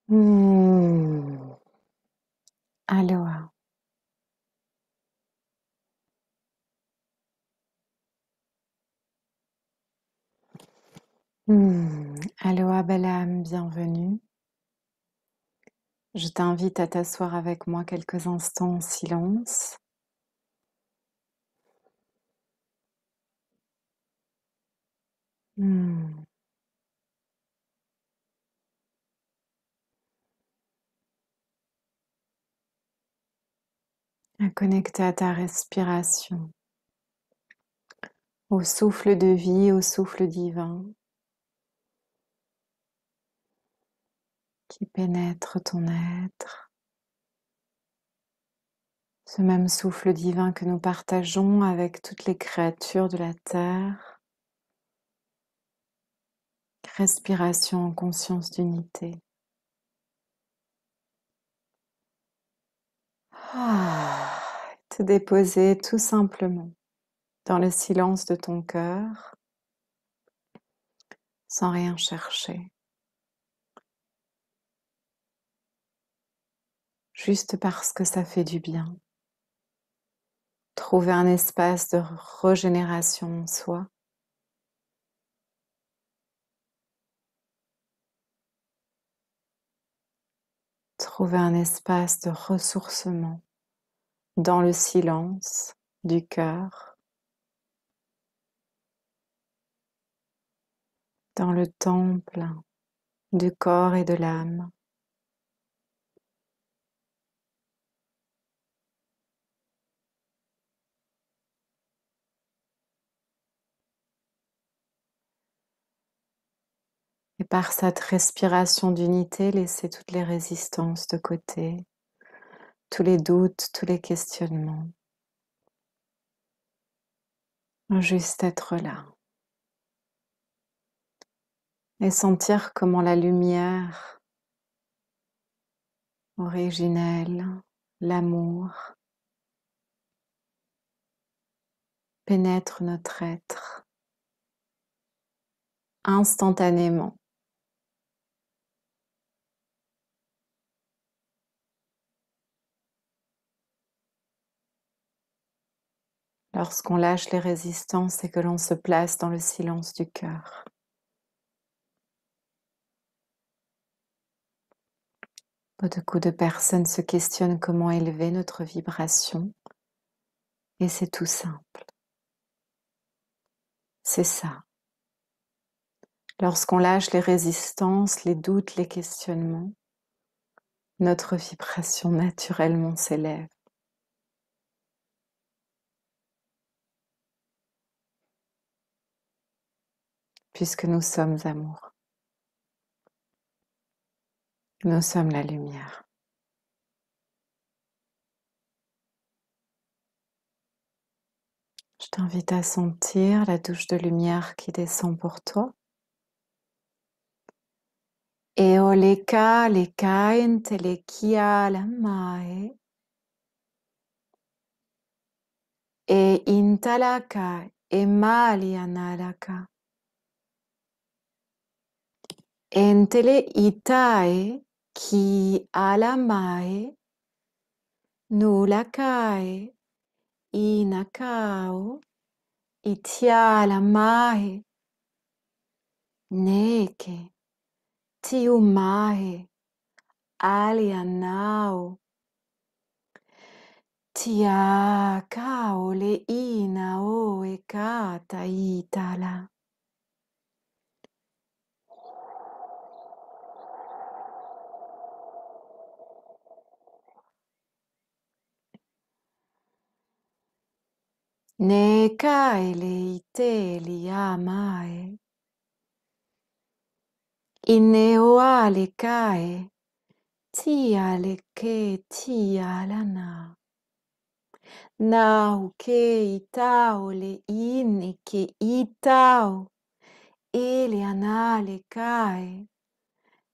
Hmm. Aloha. Aloha, belle âme, bienvenue. Je t'invite à t'asseoir avec moi quelques instants en silence. Hmm. À connecter à ta respiration, au souffle de vie, au souffle divin qui pénètre ton être. Ce même souffle divin que nous partageons avec toutes les créatures de la terre. Respiration en conscience d'unité. Te déposer tout simplement dans le silence de ton cœur, sans rien chercher, juste parce que ça fait du bien. Trouver un espace de régénération en soi. Trouver un espace de ressourcement dans le silence du cœur, dans le temple du corps et de l'âme. Et par cette respiration d'unité, laisser toutes les résistances de côté, tous les doutes, tous les questionnements. Juste être là. Et sentir comment la lumière originelle, l'amour, pénètre notre être instantanément. Lorsqu'on lâche les résistances et que l'on se place dans le silence du cœur. Beaucoup de personnes se questionnent comment élever notre vibration et c'est tout simple. C'est ça. Lorsqu'on lâche les résistances, les doutes, les questionnements, notre vibration naturellement s'élève. Puisque nous sommes amour. Nous sommes la lumière. Je t'invite à sentir la douche de lumière qui descend pour toi. E oleka lekain telekia la mae. E intalaka e malianalaka. Entele itae ki alamae. Nulakae inakao itiala mae. Neke tiumae alianao. Tia kaole ina o e kata itala. Ne kaele iteli amae. Ineo ale kae. Tia le ke tia lana. Nau ke itao le ini ke itao. Ele anale kae.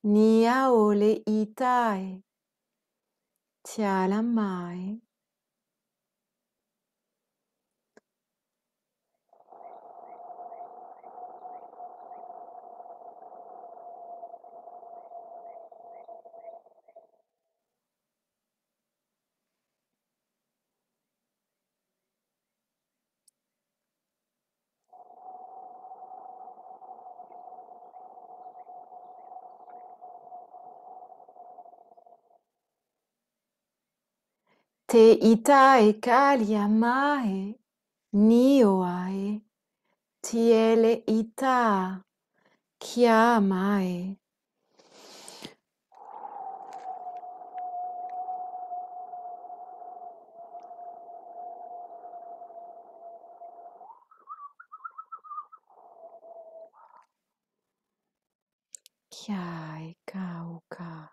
Niao le itae. Tia la mai. Te ita e kaliamae, nioae, tiele ita, kiamae. Kia e kauka.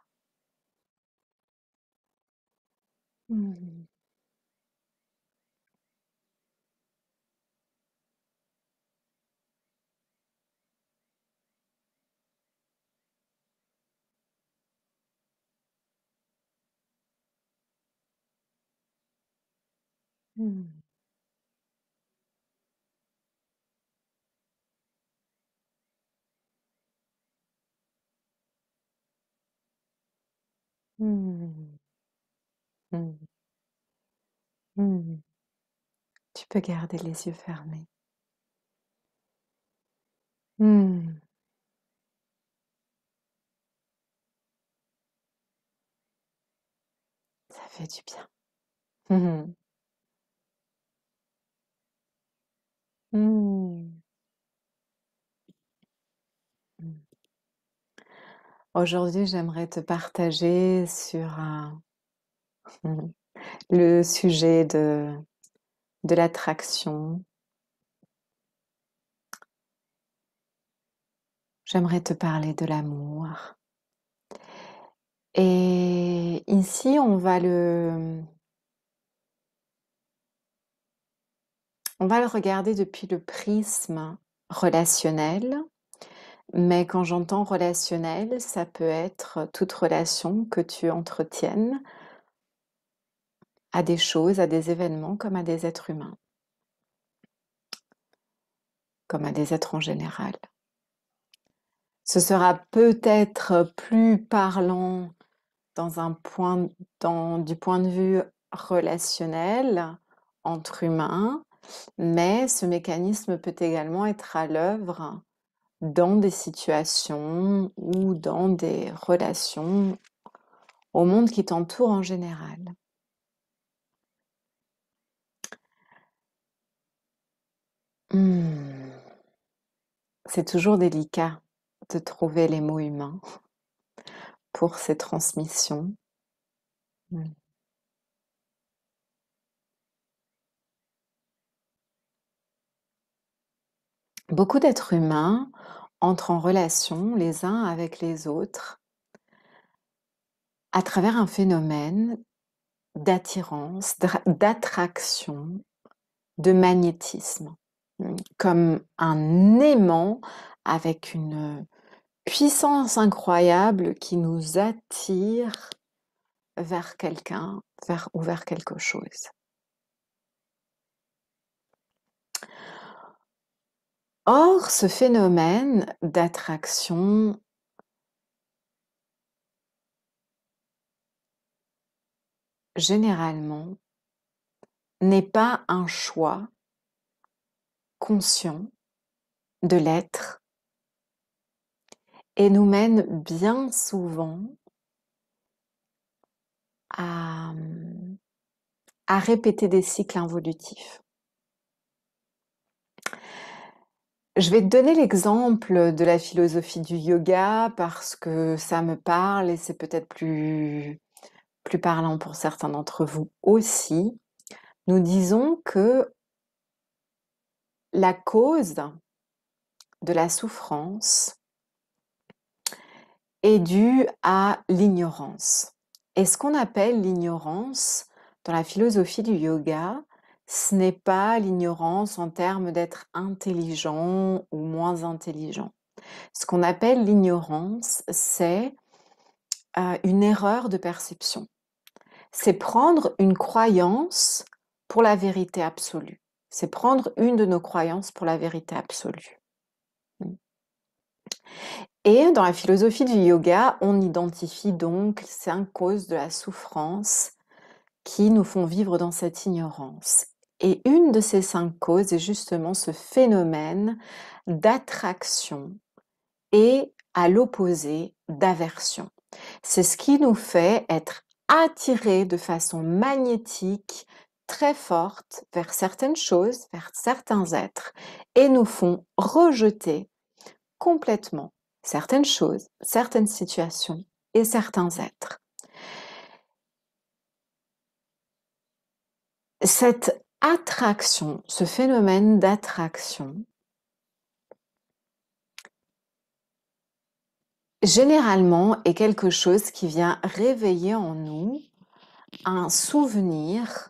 Mm. Mm. Mm. Mm. Mm. Tu peux garder les yeux fermés. Mm. Ça fait du bien. Mm. Mm. Mm. Aujourd'hui, j'aimerais te partager sur le sujet de l'attraction. J'aimerais te parler de l'amour. Et ici, on va le regarder depuis le prisme relationnel. Mais quand j'entends relationnel, ça peut être toute relation que tu entretiennes à des choses, à des événements, comme à des êtres humains, comme à des êtres en général. Ce sera peut-être plus parlant du point de vue relationnel entre humains, mais ce mécanisme peut également être à l'œuvre dans des situations ou dans des relations au monde qui t'entoure en général. C'est toujours délicat de trouver les mots humains pour ces transmissions. Mm. Beaucoup d'êtres humains entrent en relation les uns avec les autres à travers un phénomène d'attirance, d'attraction, de magnétisme, comme un aimant avec une puissance incroyable qui nous attire vers quelqu'un, vers quelque chose. Or, ce phénomène d'attraction généralement n'est pas un choix conscient de l'être et nous mène bien souvent à, à répéter des cycles involutifs. Je vais te donner l'exemple de la philosophie du yoga parce que ça me parle et c'est peut-être plus parlant pour certains d'entre vous aussi. Nous disons que la cause de la souffrance est due à l'ignorance. Et ce qu'on appelle l'ignorance dans la philosophie du yoga, ce n'est pas l'ignorance en termes d'être intelligent ou moins intelligent. Ce qu'on appelle l'ignorance, c'est une erreur de perception. C'est prendre une croyance pour la vérité absolue. C'est prendre une de nos croyances pour la vérité absolue. Et dans la philosophie du yoga, on identifie donc 5 causes de la souffrance qui nous font vivre dans cette ignorance. Et une de ces 5 causes est justement ce phénomène d'attraction et à l'opposé d'aversion. C'est ce qui nous fait être attirés de façon magnétique très forte vers certaines choses, vers certains êtres, et nous font rejeter complètement certaines choses, certaines situations et certains êtres. Cette attraction, ce phénomène d'attraction, généralement est quelque chose qui vient réveiller en nous un souvenir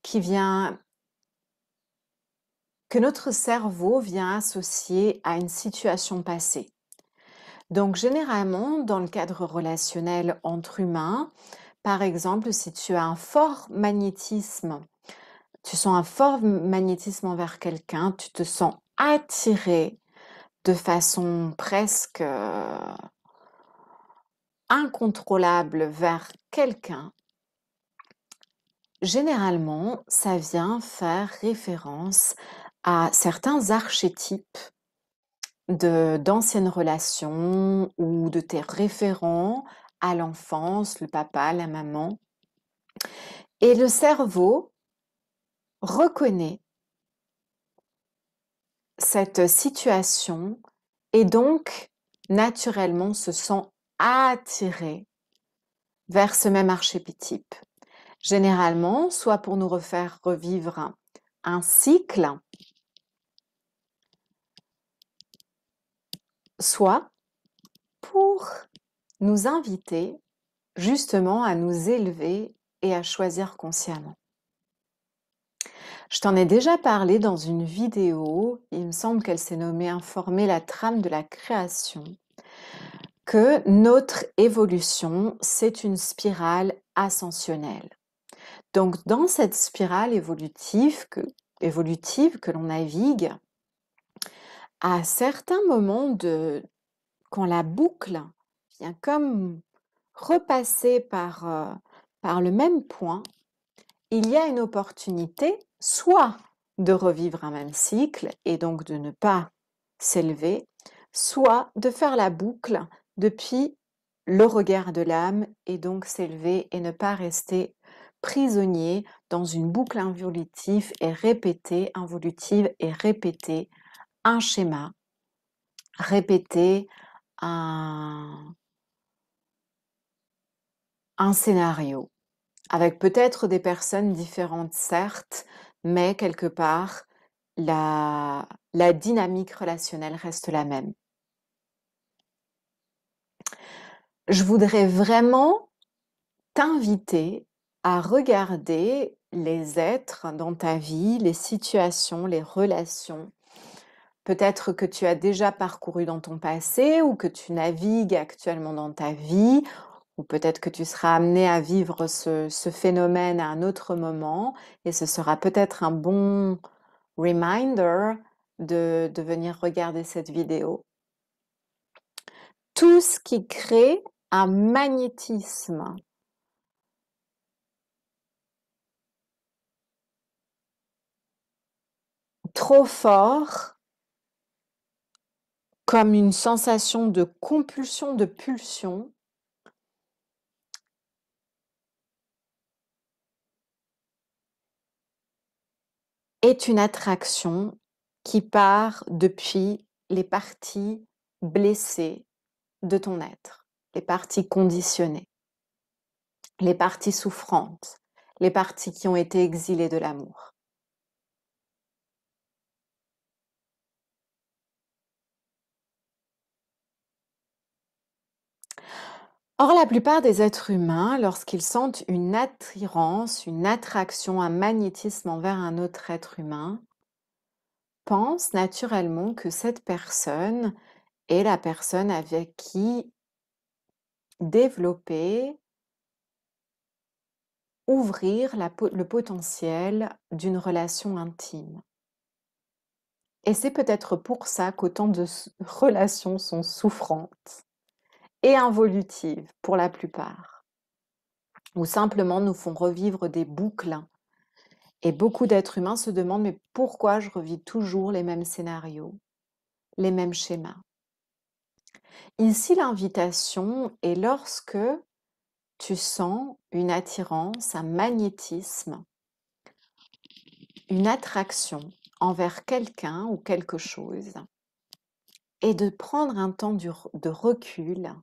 que notre cerveau vient associer à une situation passée. Donc généralement, dans le cadre relationnel entre humains, par exemple, si tu as un fort magnétisme, tu sens un fort magnétisme envers quelqu'un, tu te sens attiré de façon presque incontrôlable vers quelqu'un, généralement, ça vient faire référence à certains archétypes d'anciennes relations ou de tes référents à l'enfance, le papa, la maman. Et le cerveau reconnaît cette situation et donc naturellement se sent attiré vers ce même archétype. Généralement, soit pour nous refaire revivre un cycle, soit pour nous inviter justement à nous élever et à choisir consciemment. Je t'en ai déjà parlé dans une vidéo, il me semble qu'elle s'est nommée Informer la trame de la création, que notre évolution, c'est une spirale ascensionnelle. Donc dans cette spirale évolutive que l'on navigue, à certains moments quand la boucle vient comme repasser par le même point, il y a une opportunité soit de revivre un même cycle et donc de ne pas s'élever, soit de faire la boucle depuis le regard de l'âme et donc s'élever et ne pas rester prisonnier dans une boucle involutive et répéter un schéma, répéter un scénario, avec peut-être des personnes différentes, certes, mais quelque part, la dynamique relationnelle reste la même. Je voudrais vraiment t'inviter à regarder les êtres dans ta vie, les situations, les relations. Peut-être que tu as déjà parcouru dans ton passé ou que tu navigues actuellement dans ta vie, ou peut-être que tu seras amené à vivre ce phénomène à un autre moment et ce sera peut-être un bon reminder de venir regarder cette vidéo. Tout ce qui crée un magnétisme trop fort, comme une sensation de compulsion, de pulsion, est une attraction qui part depuis les parties blessées de ton être, les parties conditionnées, les parties souffrantes, les parties qui ont été exilées de l'amour. Or, la plupart des êtres humains, lorsqu'ils sentent une attirance, une attraction, un magnétisme envers un autre être humain, pensent naturellement que cette personne est la personne avec qui développer, ouvrir le potentiel d'une relation intime. Et c'est peut-être pour ça qu'autant de relations sont souffrantes et involutives pour la plupart, ou simplement nous font revivre des boucles. Et beaucoup d'êtres humains se demandent, mais pourquoi je revis toujours les mêmes scénarios, les mêmes schémas? Ici, l'invitation est lorsque tu sens une attirance, un magnétisme, une attraction envers quelqu'un ou quelque chose, et de prendre un temps de recul,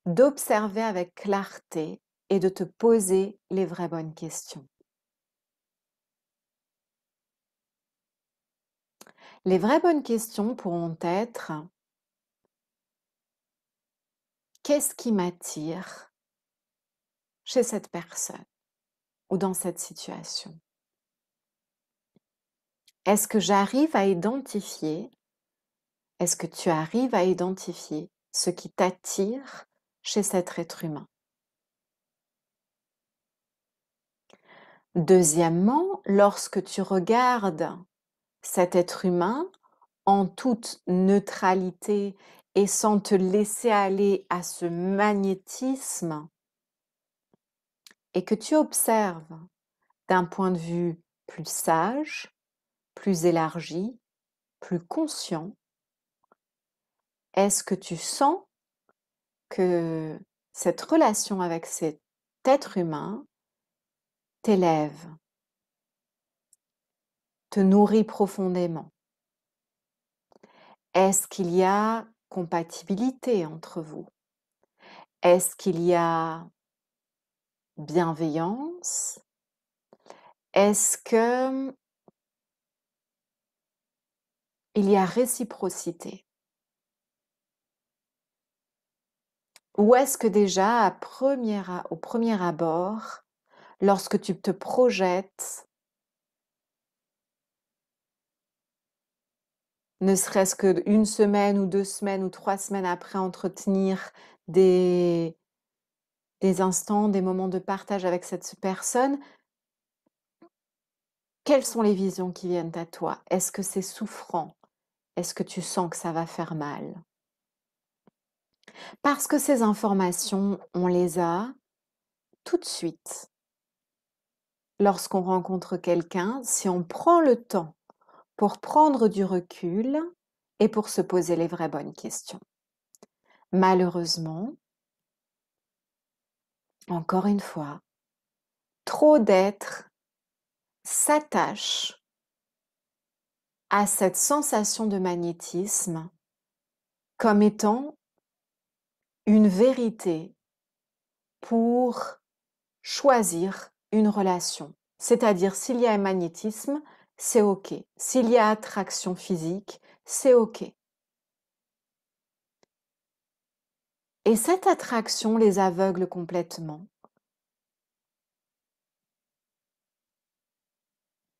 d'observer avec clarté et de te poser les vraies bonnes questions. Les vraies bonnes questions pourront être: qu'est-ce qui m'attire chez cette personne ou dans cette situation? Est-ce que j'arrive à identifier, est-ce que tu arrives à identifier ce qui t'attire chez cet être humain? Deuxièmement, lorsque tu regardes cet être humain en toute neutralité et sans te laisser aller à ce magnétisme, et que tu observes d'un point de vue plus sage, plus élargi, plus conscient, est-ce que tu sens que cette relation avec cet être humain t'élève, te nourrit profondément? Est-ce qu'il y a compatibilité entre vous? Est-ce qu'il y a bienveillance? Est-ce que il y a réciprocité? Ou est-ce que déjà au premier abord, lorsque tu te projettes, ne serait-ce qu'une semaine ou 2 semaines ou 3 semaines après entretenir des instants, des moments de partage avec cette personne, quelles sont les visions qui viennent à toi? Est-ce que c'est souffrant? Est-ce que tu sens que ça va faire mal? Parce que ces informations, on les a tout de suite. Lorsqu'on rencontre quelqu'un, si on prend le temps pour prendre du recul et pour se poser les vraies bonnes questions. Malheureusement, encore une fois, trop d'êtres s'attachent à cette sensation de magnétisme comme étant une vérité pour choisir une relation. C'est-à-dire, s'il y a un magnétisme, c'est OK. S'il y a attraction physique, c'est OK. Et cette attraction les aveugle complètement,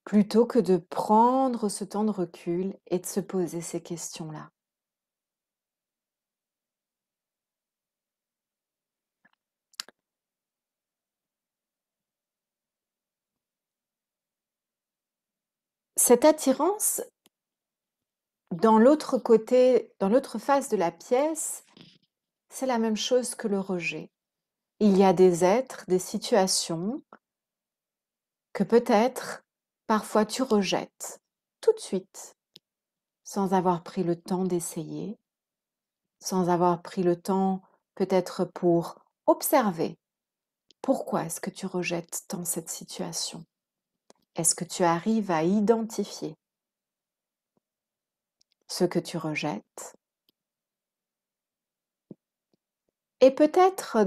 plutôt que de prendre ce temps de recul et de se poser ces questions-là. Cette attirance, dans l'autre côté, dans l'autre face de la pièce, c'est la même chose que le rejet. Il y a des êtres, des situations que peut-être parfois tu rejettes tout de suite, sans avoir pris le temps d'essayer, sans avoir pris le temps peut-être pour observer pourquoi est-ce que tu rejettes tant cette situation. Est-ce que tu arrives à identifier ce que tu rejettes? Et peut-être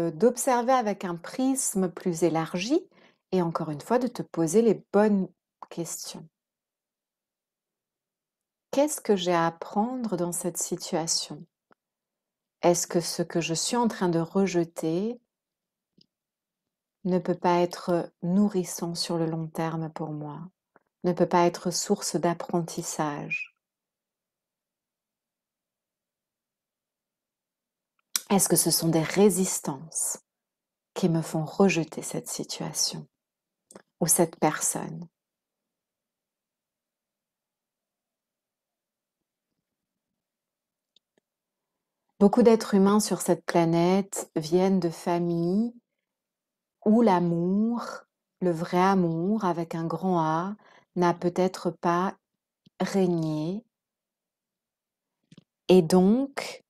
d'observer avec un prisme plus élargi et encore une fois de te poser les bonnes questions. Qu'est-ce que j'ai à apprendre dans cette situation? Est-ce que ce que je suis en train de rejeter ne peut pas être nourrissant sur le long terme pour moi? Ne peut pas être source d'apprentissage? Est-ce que ce sont des résistances qui me font rejeter cette situation ou cette personne? Beaucoup d'êtres humains sur cette planète viennent de familles où l'amour, le vrai amour avec un grand A, n'a peut-être pas régné et donc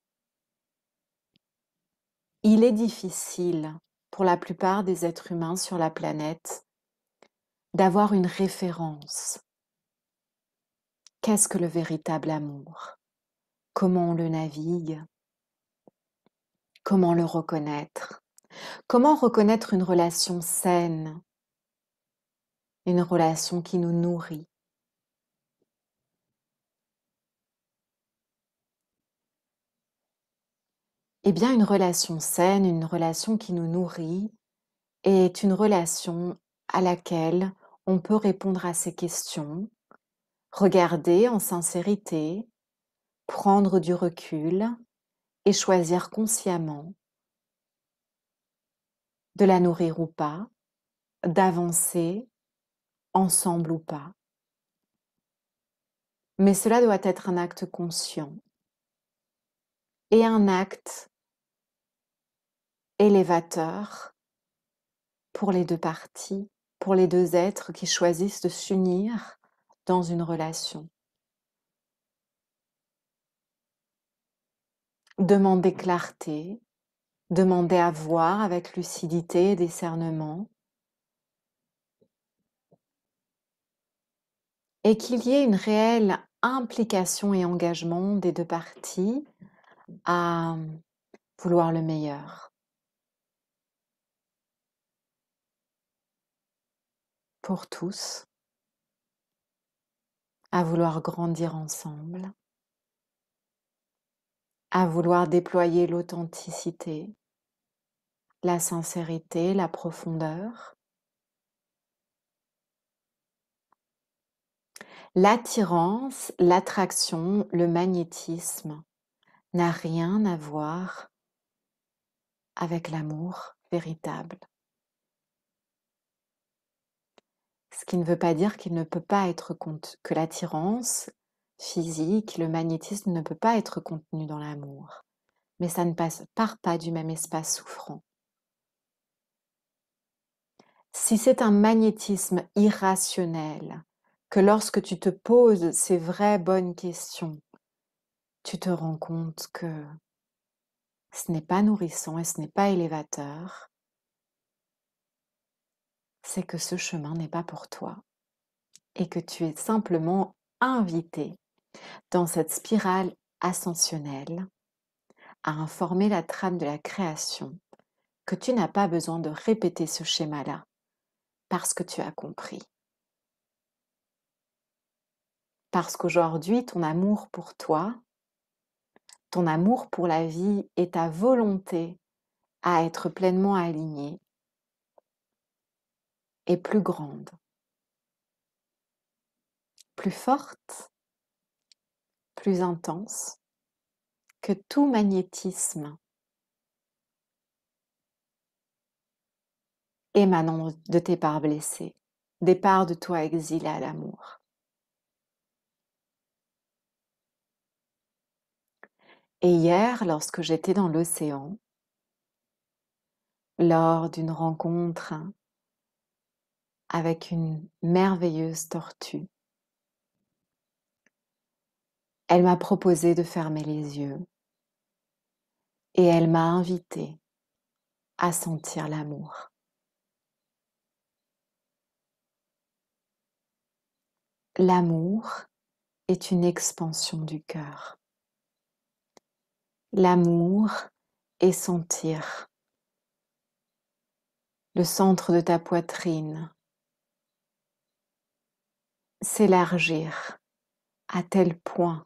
il est difficile pour la plupart des êtres humains sur la planète d'avoir une référence. Qu'est-ce que le véritable amour? Comment on le navigue? Comment le reconnaître? Comment reconnaître une relation saine, une relation qui nous nourrit? Eh bien, une relation saine, une relation qui nous nourrit, est une relation à laquelle on peut répondre à ces questions, regarder en sincérité, prendre du recul et choisir consciemment de la nourrir ou pas, d'avancer ensemble ou pas. Mais cela doit être un acte conscient et un acte élévateur pour les deux parties, pour les deux êtres qui choisissent de s'unir dans une relation. Demander clarté, demander à voir avec lucidité et discernement, et qu'il y ait une réelle implication et engagement des deux parties à vouloir le meilleur pour tous, à vouloir grandir ensemble, à vouloir déployer l'authenticité, la sincérité, la profondeur. L'attirance, l'attraction, le magnétisme n'a rien à voir avec l'amour véritable. Ce qui ne veut pas dire qu'il ne peut pas être que l'attirance physique, le magnétisme ne peut pas être contenu dans l'amour. Mais ça ne part pas du même espace souffrant. Si c'est un magnétisme irrationnel, que lorsque tu te poses ces vraies bonnes questions, tu te rends compte que ce n'est pas nourrissant et ce n'est pas élévateur, c'est que ce chemin n'est pas pour toi et que tu es simplement invité dans cette spirale ascensionnelle à informer la trame de la création, que tu n'as pas besoin de répéter ce schéma-là parce que tu as compris. Parce qu'aujourd'hui, ton amour pour toi, ton amour pour la vie et ta volonté à être pleinement alignée est plus grande, plus forte, plus intense que tout magnétisme émanant de tes parts blessées, des parts de toi exilées à l'amour. Et hier, lorsque j'étais dans l'océan, lors d'une rencontre avec une merveilleuse tortue, elle m'a proposé de fermer les yeux et elle m'a invitée à sentir l'amour. L'amour est une expansion du cœur. L'amour est sentir le centre de ta poitrine s'élargir à tel point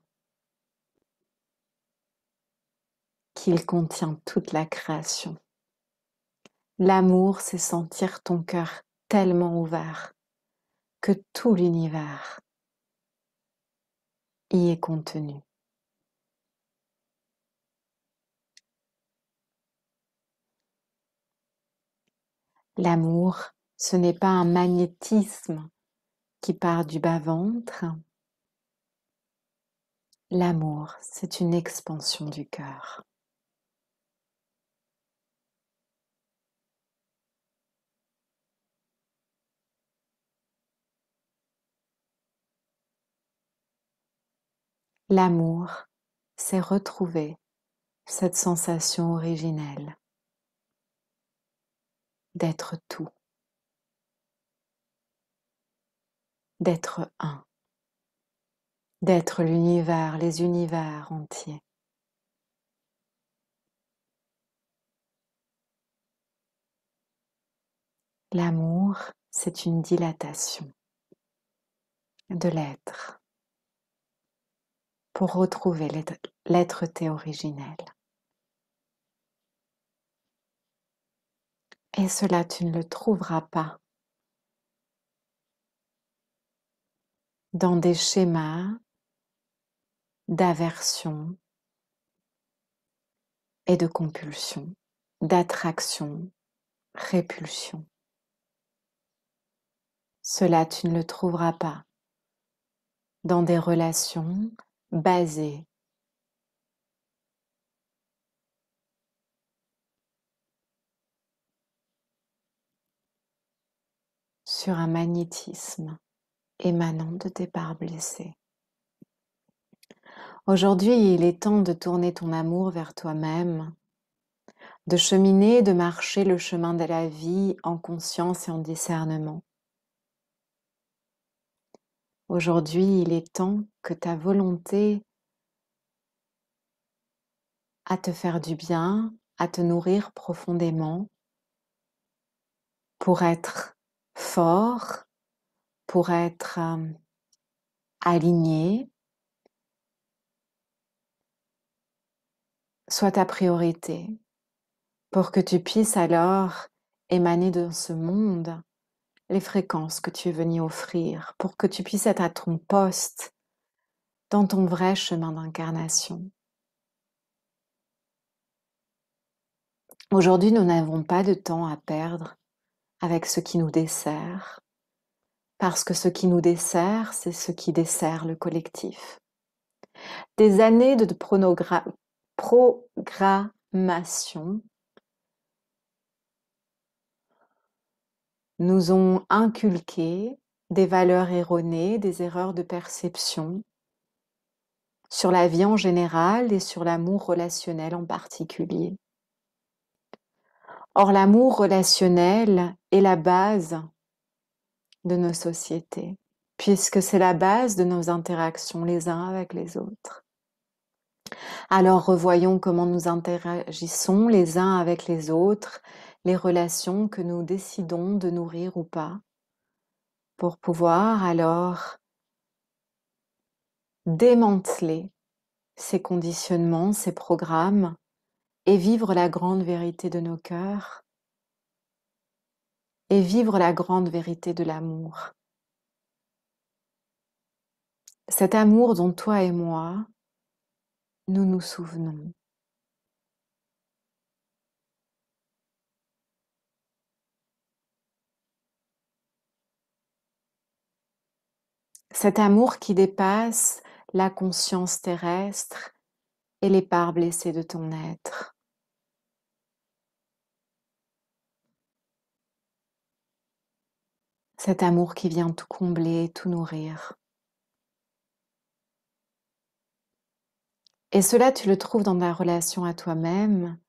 qu'il contient toute la création. L'amour, c'est sentir ton cœur tellement ouvert que tout l'univers y est contenu. L'amour, ce n'est pas un magnétisme qui part du bas-ventre. L'amour, c'est une expansion du cœur. L'amour, c'est retrouver cette sensation originelle d'être tout, d'être un, d'être l'univers, les univers entiers. L'amour, c'est une dilatation de l'être pour retrouver l'être-té originel. Et cela, tu ne le trouveras pas dans des schémas d'aversion et de compulsion, d'attraction, répulsion. Cela, tu ne le trouveras pas dans des relations basées sur un magnétisme émanant de tes parts blessées. Aujourd'hui, il est temps de tourner ton amour vers toi-même, de cheminer, de marcher le chemin de la vie en conscience et en discernement. Aujourd'hui, il est temps que ta volonté à te faire du bien, à te nourrir profondément pour être fort, pour être aligné, soit ta priorité, pour que tu puisses alors émaner dans ce monde les fréquences que tu es venu offrir, pour que tu puisses être à ton poste dans ton vrai chemin d'incarnation. Aujourd'hui, nous n'avons pas de temps à perdre avec ce qui nous dessert, parce que ce qui nous dessert, c'est ce qui dessert le collectif. Des années de programmation nous ont inculqué des valeurs erronées, des erreurs de perception sur la vie en général et sur l'amour relationnel en particulier. Or, l'amour relationnel est la base de nos sociétés, puisque c'est la base de nos interactions les uns avec les autres. Alors revoyons comment nous interagissons les uns avec les autres, les relations que nous décidons de nourrir ou pas, pour pouvoir alors démanteler ces conditionnements, ces programmes et vivre la grande vérité de nos cœurs et vivre la grande vérité de l'amour. Cet amour dont toi et moi, nous nous souvenons. Cet amour qui dépasse la conscience terrestre et les parts blessées de ton être. Cet amour qui vient tout combler, tout nourrir. Et cela, tu le trouves dans ta relation à toi-même,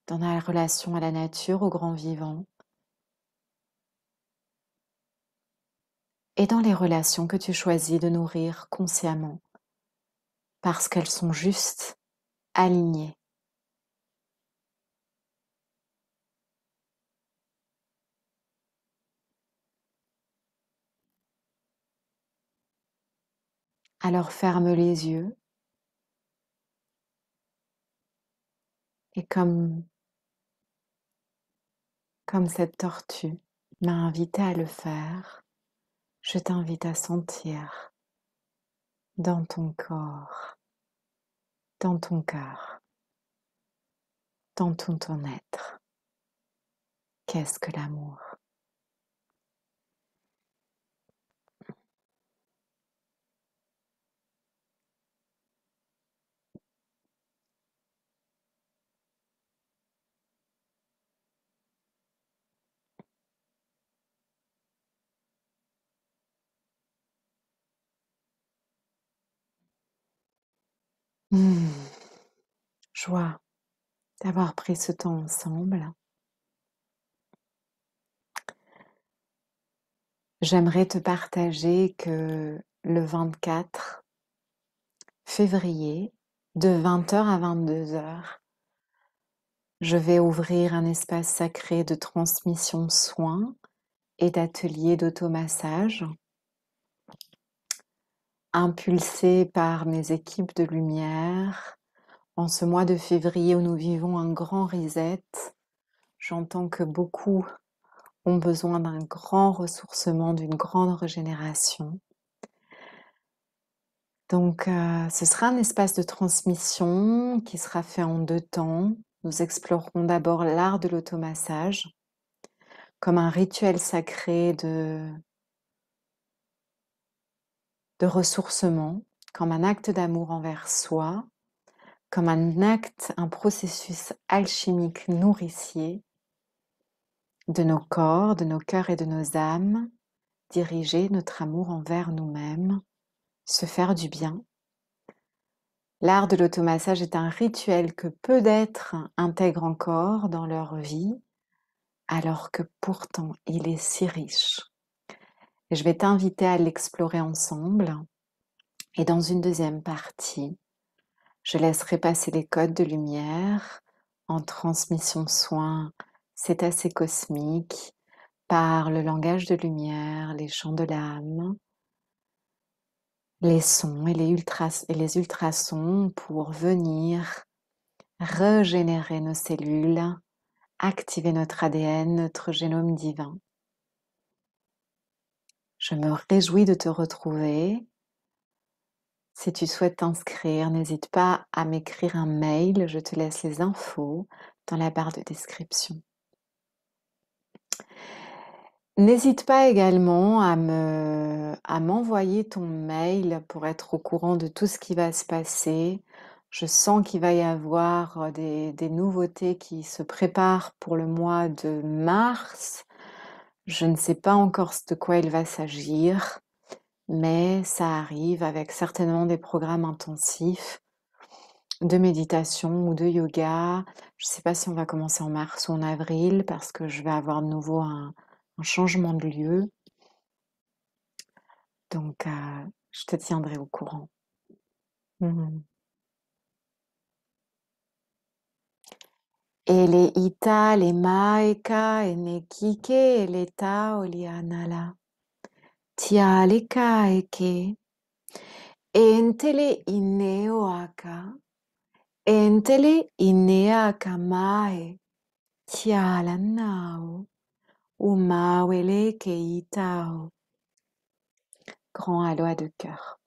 dans ta relation à la nature, au grand vivant, et dans les relations que tu choisis de nourrir consciemment, parce qu'elles sont justes, alignées. Alors ferme les yeux et comme cette tortue m'a invité à le faire, je t'invite à sentir dans ton corps, dans ton cœur, dans tout ton être. Qu'est-ce que l'amour? Joie d'avoir pris ce temps ensemble. J'aimerais te partager que le 24 février, de 20h à 22h, je vais ouvrir un espace sacré de transmission soins et d'atelier d'automassage, impulsé par mes équipes de lumière. En ce mois de février où nous vivons un grand reset, j'entends que beaucoup ont besoin d'un grand ressourcement, d'une grande régénération. Donc, ce sera un espace de transmission qui sera fait en 2 temps. Nous explorerons d'abord l'art de l'automassage comme un rituel sacré de ressourcement, comme un acte d'amour envers soi, comme un acte, un processus alchimique nourricier de nos corps, de nos cœurs et de nos âmes, diriger notre amour envers nous-mêmes, se faire du bien. L'art de l'automassage est un rituel que peu d'êtres intègrent encore dans leur vie, alors que pourtant il est si riche. Et je vais t'inviter à l'explorer ensemble. Et dans une deuxième partie, je laisserai passer les codes de lumière en transmission soin. C'est assez cosmique, par le langage de lumière, les chants de l'âme, les sons et les ultrasons pour venir régénérer nos cellules, activer notre ADN, notre génome divin. Je me réjouis de te retrouver. Si tu souhaites t'inscrire, n'hésite pas à m'écrire un mail, je te laisse les infos dans la barre de description. N'hésite pas également à m'envoyer ton mail pour être au courant de tout ce qui va se passer. Je sens qu'il va y avoir des nouveautés qui se préparent pour le mois de mars. Je ne sais pas encore de quoi il va s'agir, mais ça arrive avec certainement des programmes intensifs de méditation ou de yoga. Je ne sais pas si on va commencer en mars ou en avril parce que je vais avoir de nouveau un changement de lieu. Donc, je te tiendrai au courant. Ele ita le maeka e ne kike e le tau li anala. Tia le ka e ke. E entele ineo aka. E entele inea aka mae. Tia la nao. U mawele ke itao. Grand aloha de cœur.